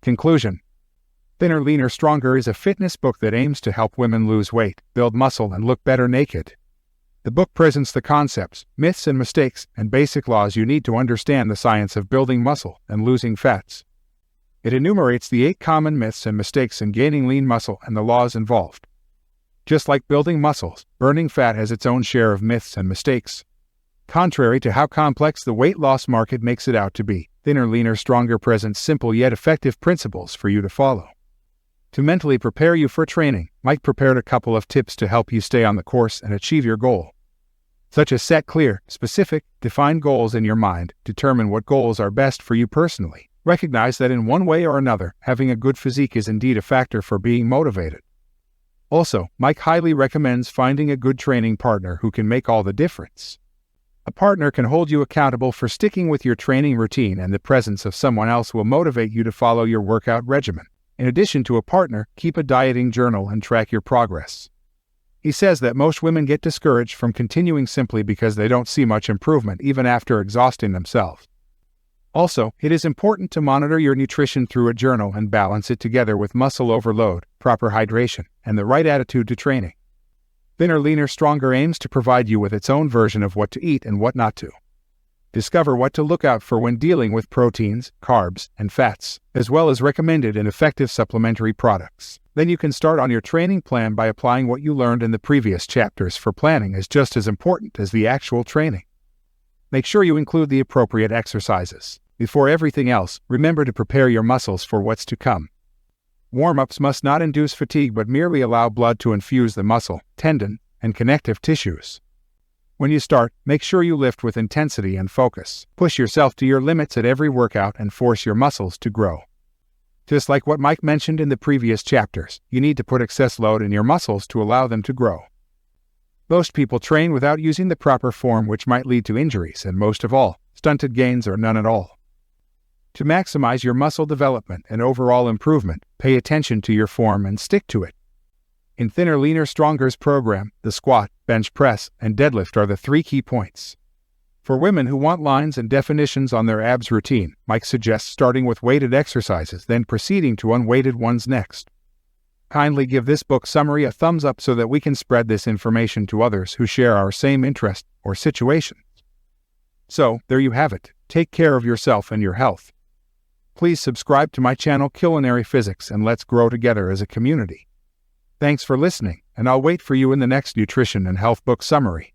Conclusion. Thinner, Leaner, Stronger is a fitness book that aims to help women lose weight, build muscle, and look better naked. The book presents the concepts, myths and mistakes, and basic laws you need to understand the science of building muscle and losing fats. It enumerates the 8 common myths and mistakes in gaining lean muscle and the laws involved. Just like building muscles, burning fat has its own share of myths and mistakes. Contrary to how complex the weight loss market makes it out to be, Thinner, Leaner, Stronger presents simple yet effective principles for you to follow. To mentally prepare you for training, Mike prepared a couple of tips to help you stay on the course and achieve your goal. Such as set clear, specific, defined goals in your mind, determine what goals are best for you personally. Recognize that in one way or another, having a good physique is indeed a factor for being motivated. Also, Mike highly recommends finding a good training partner who can make all the difference. A partner can hold you accountable for sticking with your training routine, and the presence of someone else will motivate you to follow your workout regimen. In addition to a partner, keep a dieting journal and track your progress. He says that most women get discouraged from continuing simply because they don't see much improvement even after exhausting themselves. Also, it is important to monitor your nutrition through a journal and balance it together with muscle overload, proper hydration, and the right attitude to training. Thinner, Leaner, Stronger aims to provide you with its own version of what to eat and what not to. Discover what to look out for when dealing with proteins, carbs, and fats, as well as recommended and effective supplementary products. Then you can start on your training plan by applying what you learned in the previous chapters, for planning is just as important as the actual training. Make sure you include the appropriate exercises. Before everything else, remember to prepare your muscles for what's to come. Warm-ups must not induce fatigue but merely allow blood to infuse the muscle, tendon, and connective tissues. When you start, make sure you lift with intensity and focus. Push yourself to your limits at every workout and force your muscles to grow. Just like what Mike mentioned in the previous chapters, you need to put excess load in your muscles to allow them to grow. Most people train without using the proper form, which might lead to injuries and, most of all, stunted gains or none at all. To maximize your muscle development and overall improvement, pay attention to your form and stick to it. In Thinner, Leaner, Stronger's program, the squat, bench press, and deadlift are the 3 key points. For women who want lines and definitions on their abs routine, Mike suggests starting with weighted exercises, then proceeding to unweighted ones next. Kindly give this book summary a thumbs up so that we can spread this information to others who share our same interest or situation. So, there you have it. Take care of yourself and your health. Please subscribe to my channel Culinary Physics and let's grow together as a community. Thanks for listening, and I'll wait for you in the next nutrition and health book summary.